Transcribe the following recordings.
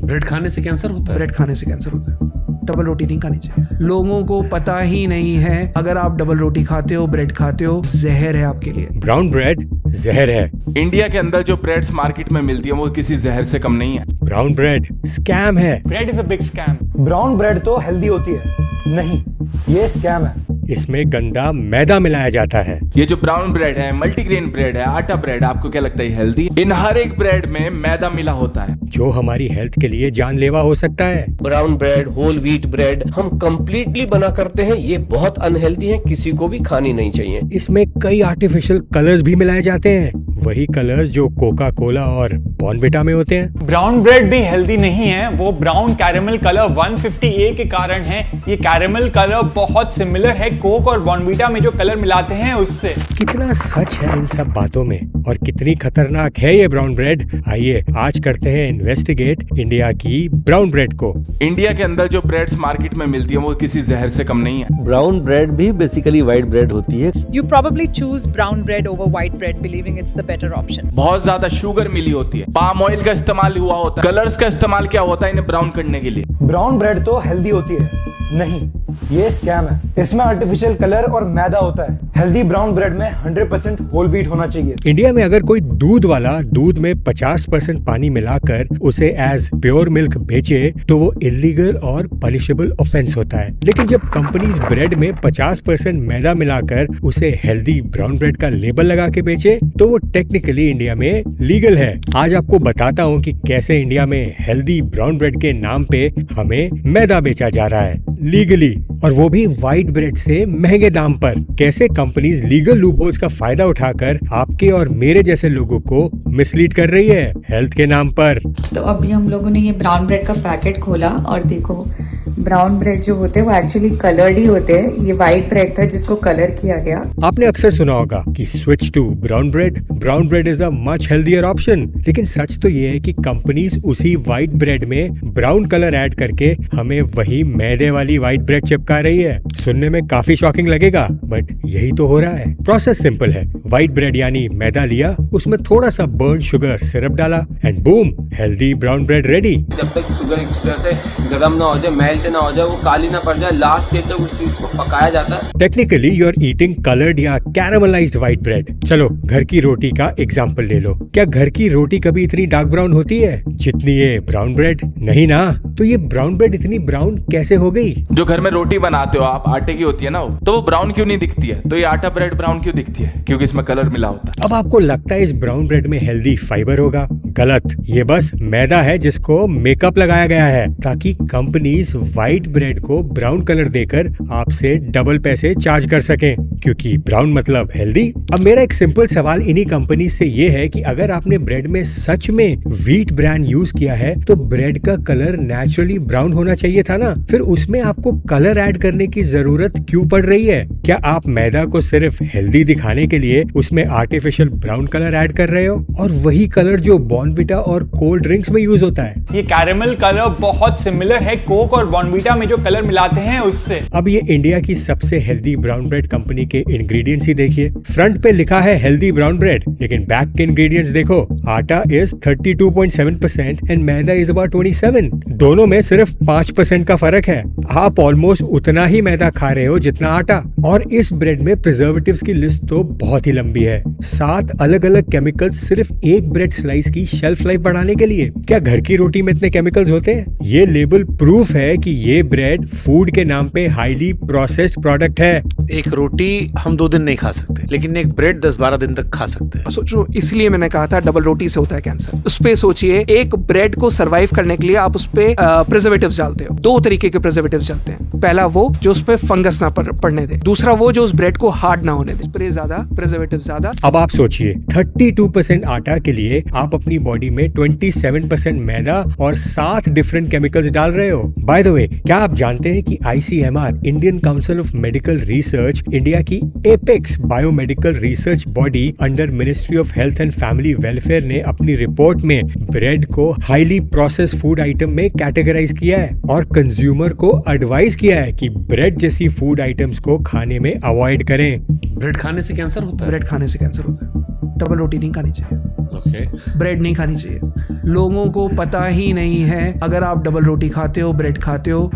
Bread खाने से cancer होता है? ब्रेड खाने से कैंसर होता है। डबल रोटी नहीं खानी चाहिए। लोगों को पता ही नहीं है, अगर आप डबल रोटी खाते हो, ब्रेड खाते हो, जहर है आपके लिए। ब्राउन ब्रेड जहर है। इंडिया के अंदर जो ब्रेड्स मार्केट में मिलती है वो किसी जहर से कम नहीं है। ब्राउन ब्रेड स्कैम है। Bread is a big scam. Brown bread तो हेल्दी होती है, नहीं, ये स्कैम है। इसमें गंदा मैदा मिलाया जाता है। ये जो ब्राउन ब्रेड है, मल्टीग्रेन ब्रेड है, आटा ब्रेड, आपको क्या लगता है हेल्दी? इन हर एक ब्रेड में मैदा मिला होता है जो हमारी हेल्थ के लिए जानलेवा हो सकता है। Brown bread, whole wheat bread हम कंप्लीटली बना करते हैं, ये बहुत अनहेल्दी है, किसी को भी खानी नहीं चाहिए। इसमें कई आर्टिफिशियल कलर्स भी मिलाए जाते हैं, वही कलर्स जो कोका कोला और बॉर्नविटा में होते हैं। ब्राउन ब्रेड भी हेल्दी नहीं है, वो ब्राउन कैरेमल कलर 150A के कारण है। ये कैरेमल कलर बहुत सिमिलर है कोक और बॉर्नविटा में जो कलर मिलाते हैं उससे। कितना सच है इन सब बातों में और कितनी खतरनाक है ये ब्राउन ब्रेड? आइए आज करते हैं इन्वेस्टिगेट इंडिया की ब्राउन ब्रेड को। इंडिया के अंदर जो ब्रेड्स मार्केट में मिलती है वो किसी जहर से कम नहीं है। ब्राउन ब्रेड भी बेसिकली व्हाइट ब्रेड होती है। You probably choose brown bread over white bread, believing it's the better option. बहुत ज्यादा शुगर मिली होती है, पाम ऑयल का इस्तेमाल हुआ होता है, कलर्स का इस्तेमाल क्या होता है इन्हें ब्राउन करने के लिए। ब्राउन ब्रेड तो हेल्दी होती है, नहीं, ये स्कैम है। इसमें आर्टिफिशियल कलर और मैदा होता है। हेल्दी ब्राउन ब्रेड में 100% होल व्हीट होना चाहिए। इंडिया में अगर कोई दूध वाला दूध में 50% पानी मिलाकर उसे एज प्योर मिल्क बेचे तो वो इलीगल और पनिशेबल ऑफेंस होता है। लेकिन जब कंपनीज ब्रेड में 50% मैदा मिलाकर उसे हेल्दी ब्राउन ब्रेड का लेबल लगा के बेचे तो वो टेक्निकली इंडिया में लीगल है। आज आपको बताता हूँ कि कैसे इंडिया में हेल्दी ब्राउन ब्रेड के नाम पे हमें मैदा बेचा जा रहा है लीगली, और वो भी व्हाइट ब्रेड से महंगे दाम पर। कैसे कंपनीज लीगल लूपहोल्स का फायदा उठाकर आपके और मेरे जैसे लोगों को मिसलीड कर रही है हेल्थ के नाम पर। तो अभी हम लोगों ने ये ब्राउन ब्रेड का पैकेट खोला और देखो ब्राउन ब्रेड जो होते हैं वो एक्चुअली कलर्ड ही होते हैं। ये व्हाइट ब्रेड था जिसको कलर किया गया। आपने अक्सर सुना होगा कि switch to brown bread is a much healthier option, लेकिन सच तो ये है कि कंपनीज उसी व्हाइट ब्रेड में ब्राउन कलर ऐड करके हमें वही मैदे वाली व्हाइट ब्रेड चिपका रही है। सुनने में काफी शॉकिंग लगेगा, बट यही तो हो रहा है। प्रोसेस सिंपल है, व्हाइट ब्रेड यानी मैदा लिया, उसमें थोड़ा सा बर्न शुगर सिरप डाला and boom, healthy brown bread ready. जब तक शुगर एक तरह से गर्म ना हो जाए, मेल्ट ना हो जाए, वो काली ना पड़ जाए, लास्ट स्टेज तक उस चीज को पकाया जाता है। Technically you are eating coloured या कैरामलाइज्ड व्हाइट ब्रेड। चलो घर की रोटी का एग्जांपल ले लो। क्या घर की रोटी कभी इतनी डार्क ब्राउन होती है जितनी ये ब्राउन ब्रेड? नहीं ना। तो ये ब्राउन ब्रेड इतनी ब्राउन कैसे हो गई? जो घर में रोटी बनाते हो आप, आटे की होती है ना, तो वो ब्राउन क्यों नहीं दिखती है? तो ये आटा ब्रेड ब्राउन क्यों दिखती है? क्योंकि इसमें कलर मिला होता है। अब आपको लगता है इस ब्राउन ब्रेड में हेल्दी फाइबर होगा? गलत, ये बस मैदा है जिसको मेकअप लगाया गया है ताकि कंपनीज व्हाइट ब्रेड को ब्राउन कलर देकर आपसे डबल पैसे चार्ज कर सकें, क्योंकि ब्राउन मतलब हेल्दी। अब मेरा एक सिंपल सवाल इन्हीं कंपनी से ये है कि अगर आपने ब्रेड में सच में व्हीट ब्रांड यूज किया है तो ब्रेड का कलर नेचुरली ब्राउन होना चाहिए था ना, फिर उसमें आपको कलर ऐड करने की जरूरत क्यों पड़ रही है? क्या आप मैदा को सिर्फ हेल्दी दिखाने के लिए उसमें आर्टिफिशियल ब्राउन कलर ऐड कर रहे हो, और वही कलर जो बॉर्नविटा और कोल्ड ड्रिंक्स में यूज होता है? ये कैरेमल कलर बहुत सिमिलर है कोक और बॉर्नविटा में जो कलर मिलाते हैं उससे। अब ये इंडिया की सबसे हेल्दी ब्राउन ब्रेड कंपनी के इंग्रेडिएंट्स ही देखिए। फ्रंट पे लिखा है हेल्दी ब्राउन ब्रेड, लेकिन बैक के इंग्रेडिएंट्स देखो। आटा is 32.7% and maida is about 27। दोनों में सिर्फ 5% का फर्क है। आप ऑलमोस्ट उतना ही मैदा खा रहे हो जितना आटा। और इस ब्रेड में प्रिजर्वेटिव्स की लिस्ट तो बहुत ही लंबी है। 7 अलग अलग केमिकल्स सिर्फ एक ब्रेड स्लाइस की शेल्फ लाइफ बढ़ाने के लिए। क्या घर की रोटी में इतने केमिकल्स होते हैं? ये लेबल प्रूफ है कि ये ब्रेड फूड के नाम पे हाईली प्रोसेस्ड प्रोडक्ट है। एक रोटी हम 2 दिन नहीं खा सकते, लेकिन एक ब्रेड 10-12 दिन तक खा सकते हैं। सोचो, इसलिए मैंने कहा था डबल रोटी से होता है कैंसर। उस पे सोचिए, एक ब्रेड को सरवाइव करने के लिए आप उस पे प्रिजर्वेटिव्स डालते हो। 2 तरीके के प्रिजर्वेटिव्स डालते हैं। पहला वो जो उस पे फंगस ना पड़ने दे, दूसरा वो जो उस ब्रेड को हार्ड ना होने दे। स्प्रे ज्यादा, प्रिजर्वेटिव ज्यादा। अब आप सोचिए, 32% आटा के लिए आप अपनी बॉडी में 27% मैदा और 7 डिफरेंट केमिकल्स डाल रहे हो। बाय द वे, क्या आप जानते हैं कि ICMR, Indian council of medical research, India की apex biomedical research body under ministry of health and family welfare ने अपनी रिपोर्ट में ब्रेड को हाईली प्रोसेस्ड फूड आइटम में कैटेगराइज किया है और कंज्यूमर को एडवाइस किया है कि ब्रेड जैसी फूड आइटम्स को खाने में अवॉइड करें। ब्रेड खाने से कैंसर होता है? ब्रेड खाने से कैंसर होता है। डबल रोटी नहीं खानी चाहिए। ओके ब्रेड नहीं खानी चाहिए। लोगों को पता ही नहीं है, अगर आप डबल रोटी खाते हो, ब्रेड खाते हो,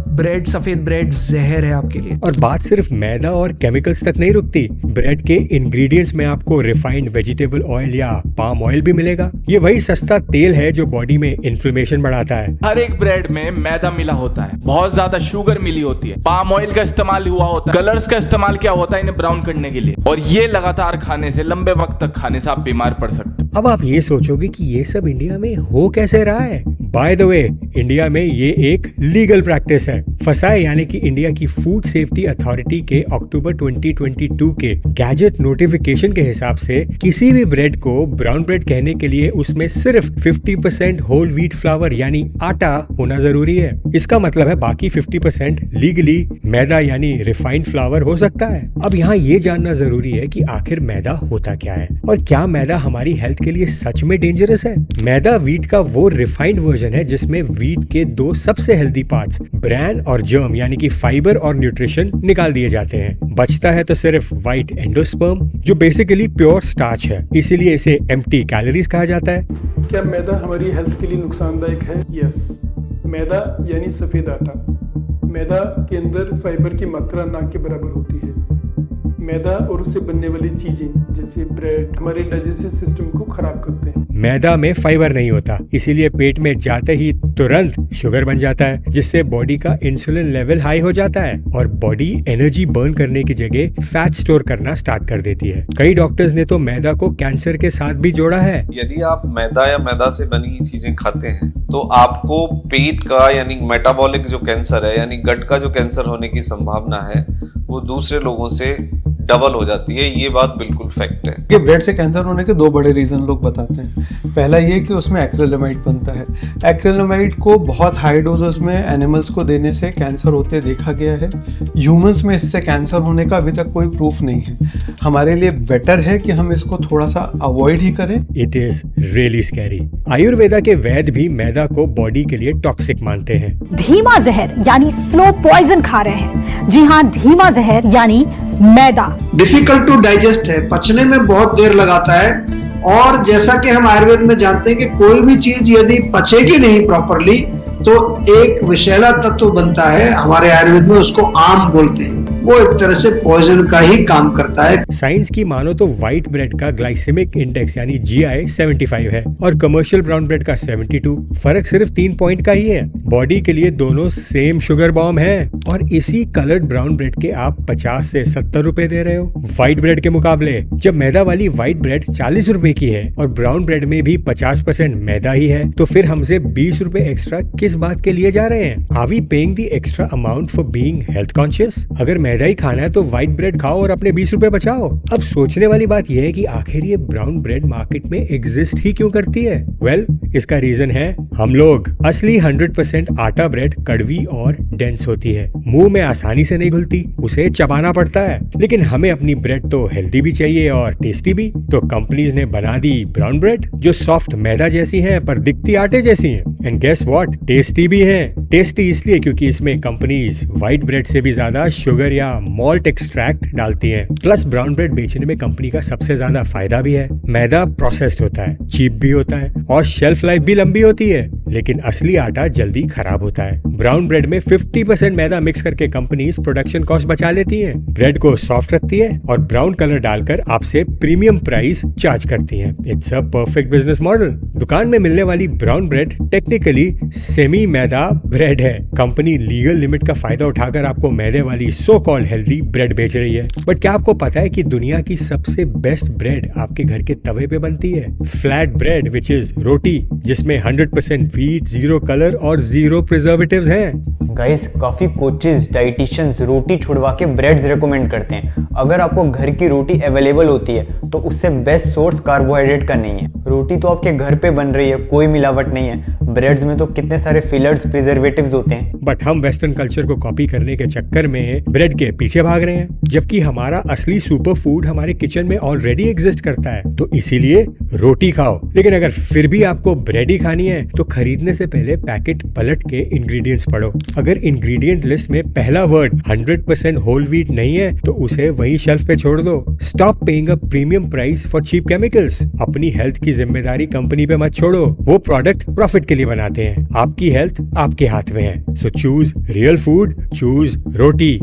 ब्रेड, सफेद ब्रेड जहर है आपके लिए। और बात सिर्फ मैदा और केमिकल्स तक नहीं रुकती। ब्रेड के इंग्रेडिएंट्स में आपको रिफाइंड वेजिटेबल ऑयल या पाम ऑयल भी मिलेगा। ये वही सस्ता तेल है जो बॉडी में इन्फ्लेमेशन बढ़ाता है। हर एक ब्रेड में मैदा मिला होता है, बहुत ज्यादा शुगर मिली होती है, पाम ऑयल का इस्तेमाल हुआ होता है, कलर्स का इस्तेमाल किया होता है इन्हें ब्राउन करने के लिए, और ये लगातार खाने से, लंबे वक्त तक खाने से आप बीमार पड़ सकते हैं। अब आप ये सोचोगे कि ये सब इंडिया में हो कैसे रहा है। बाय द वे, इंडिया में ये एक लीगल प्रैक्टिस है। फसाए यानी कि इंडिया की फूड सेफ्टी अथॉरिटी के अक्टूबर 2022 के गैजेट नोटिफिकेशन के हिसाब से किसी भी ब्रेड को ब्राउन ब्रेड कहने के लिए उसमें सिर्फ 50% होल व्हीट फ्लावर यानी आटा होना जरूरी है। इसका मतलब है बाकी 50% लीगली मैदा यानी रिफाइंड फ्लावर हो सकता है। अब यहाँ ये जानना जरूरी है कि आखिर मैदा होता क्या है और क्या मैदा हमारी हेल्थ के लिए सच में डेंजरस है। मैदा व्हीट का वो रिफाइंड वर्जन है जिसमें व्हीट के दो सबसे हेल्दी पार्ट्स ब्रैन और जर्म यानी कि फाइबर और न्यूट्रिशन निकाल दिए जाते हैं। बचता है तो सिर्फ व्हाइट एंडोस्पर्म जो बेसिकली प्योर स्टार्च है, इसीलिए इसे एम्प्टी कैलोरीज कहा जाता है। क्या मैदा हमारी हेल्थ के लिए नुकसानदायक है? यस। मैदा यानी सफेद आटा, मैदा के अंदर फाइबर की मात्रा ना के बराबर होती है। मैदा और उससे बनने वाली चीजें जैसे ब्रेड हमारे डाइजेस्टिव सिस्टम को खराब करते हैं। मैदा में फाइबर नहीं होता, इसीलिए पेट में जाते ही तुरंत शुगर बन जाता है, जिससे बॉडी का इंसुलिन लेवल हाई हो जाता है और बॉडी एनर्जी बर्न करने की जगह फैट स्टोर करना स्टार्ट कर देती है। कई डॉक्टर्स ने तो मैदा को कैंसर के साथ भी जोड़ा है। यदि आप मैदा या मैदा से बनी चीजें खाते हैं तो आपको पेट का यानी मेटाबॉलिक जो कैंसर है यानी गट का जो कैंसर होने की संभावना है वो दूसरे लोगों से डबल हो जाती है। ये बात बिल्कुल फैक्ट है कि ब्रेड से कैंसर होने के दो बड़े रीजन लोग बताते हैं। पहला ये कि उसमें एक्रिलेमाइड बनता है। एक्रिलेमाइड को बहुत हाई डोजेस में एनिमल्स को देने से कैंसर होते देखा गया है। ह्यूमंस में इससे कैंसर होने का अभी तक कोई प्रूफ नहीं है। हमारे लिए बेटर है कि हम इसको थोड़ा सा अवॉइड ही करें। It is really scary. Ayurveda के वैद्य भी मैदा को बॉडी के लिए टॉक्सिक मानते हैं। धीमा जहर यानी स्लो पॉइजन खा रहे हैं। जी हाँ, धीमा जहर यानी मैदा डिफिकल्ट टू डाइजेस्ट है, पचने में बहुत देर लगाता है। और जैसा कि हम आयुर्वेद में जानते हैं कि कोई भी चीज यदि पचेगी नहीं प्रॉपरली तो एक विषैला तत्व बनता है, हमारे आयुर्वेद में उसको आम बोलते हैं, वो एक तरह से पॉइजन का ही काम करता है। साइंस की मानो तो व्हाइट ब्रेड का ग्लाइसेमिक इंडेक्स यानी GI 75 है और कमर्शियल ब्राउन ब्रेड का 72। फर्क सिर्फ 3 पॉइंट का ही है। बॉडी के लिए दोनों सेम शुगर बॉम्ब है और इसी कलर्ड ब्राउन ब्रेड के आप 50 से 70 रुपए दे रहे हो व्हाइट ब्रेड के मुकाबले। जब मैदा वाली व्हाइट ब्रेड 40 रुपए की है और ब्राउन ब्रेड में भी 50% मैदा ही है, तो फिर हमसे 20 रुपए एक्स्ट्रा किस बात के लिए जा रहे हैं? Are we paying the extra amount for being health conscious? अगर मैदा ही खाना है तो व्हाइट ब्रेड खाओ और अपने 20 रुपए बचाओ। अब सोचने वाली बात यह है कि आखिर ये ब्राउन ब्रेड मार्केट में एग्जिस्ट ही क्यों करती है? वेल, इसका रीजन है हम लोग। असली 100% आटा ब्रेड कड़वी और डेंस होती है, मुंह में आसानी से नहीं घुलती, उसे चबाना पड़ता है। लेकिन हमें अपनी ब्रेड तो हेल्दी भी चाहिए और टेस्टी भी, तो कंपनीज ने बना दी ब्राउन ब्रेड जो सॉफ्ट मैदा जैसी है पर दिखती आटे जैसी है। एंड गेस व्हाट, टेस्टी भी है। टेस्टी इसलिए क्योंकि इसमें कंपनीज व्हाइट ब्रेड से भी ज्यादा शुगर या मॉल्ट एक्सट्रैक्ट डालती हैं। प्लस ब्राउन ब्रेड बेचने में कंपनी का सबसे ज्यादा फायदा भी है। मैदा प्रोसेस्ड होता है, चीप भी होता है और शेल्फ लाइफ भी लंबी होती है, लेकिन असली आटा जल्दी खराब होता है। ब्राउन ब्रेड में 50% मैदा मिक्स करके कंपनीज प्रोडक्शन कॉस्ट बचा लेती हैं, ब्रेड को सॉफ्ट रखती है और ब्राउन कलर डालकर आपसे प्रीमियम प्राइस चार्ज करती हैं। It's a perfect business model. दुकान में मिलने वाली ब्राउन ब्रेड टेक्निकली सेमी मैदा ब्रेड है। कंपनी लीगल लिमिट का फायदा उठाकर आपको मैदे वाली सो कॉल्ड हेल्दी ब्रेड बेच रही है। बट क्या आपको पता है कि दुनिया की सबसे बेस्ट ब्रेड आपके घर के तवे पे बनती है? फ्लैट ब्रेड विच इज रोटी, जिसमें 100% व्हीट, 0 कलर और 0 प्रिजर्वेटिव्स हैं। गाइस, काफी कोचेस, डाइटिशियंस रोटी छुड़वा के ब्रेड्स रेकमेंड करते हैं। अगर आपको घर की रोटी अवेलेबल होती है तो उससे बेस्ट सोर्स कार्बोहाइड्रेट का नहीं है। रोटी तो आपके घर पे बन रही है, कोई मिलावट नहीं है। ब्रेड्स में तो कितने सारे फिलर्स, प्रिजर्वेटिव्स होते हैं। बट हम वेस्टर्न कल्चर को कॉपी करने के चक्कर में ब्रेड के पीछे भाग रहे हैं, जबकि हमारा असली सुपर फूड हमारे किचन में ऑलरेडी एग्जिस्ट करता है। तो इसीलिए रोटी खाओ। लेकिन अगर फिर भी आपको ब्रेड ही खानी है तो खरीदने से पहले पैकेट पलट के इंग्रेडिएंट्स पढ़ो। अगर इंग्रेडिएंट लिस्ट में पहला वर्ड 100% होल व्हीट नहीं है तो उसे वही शेल्फ पे छोड़ दो। Stop paying a premium price for cheap chemicals. अपनी हेल्थ की जिम्मेदारी कंपनी पे मत छोड़ो, वो प्रोडक्ट प्रॉफिट के लिए बनाते हैं। आपकी हेल्थ आपके हाथ में है, so choose real food, choose रोटी।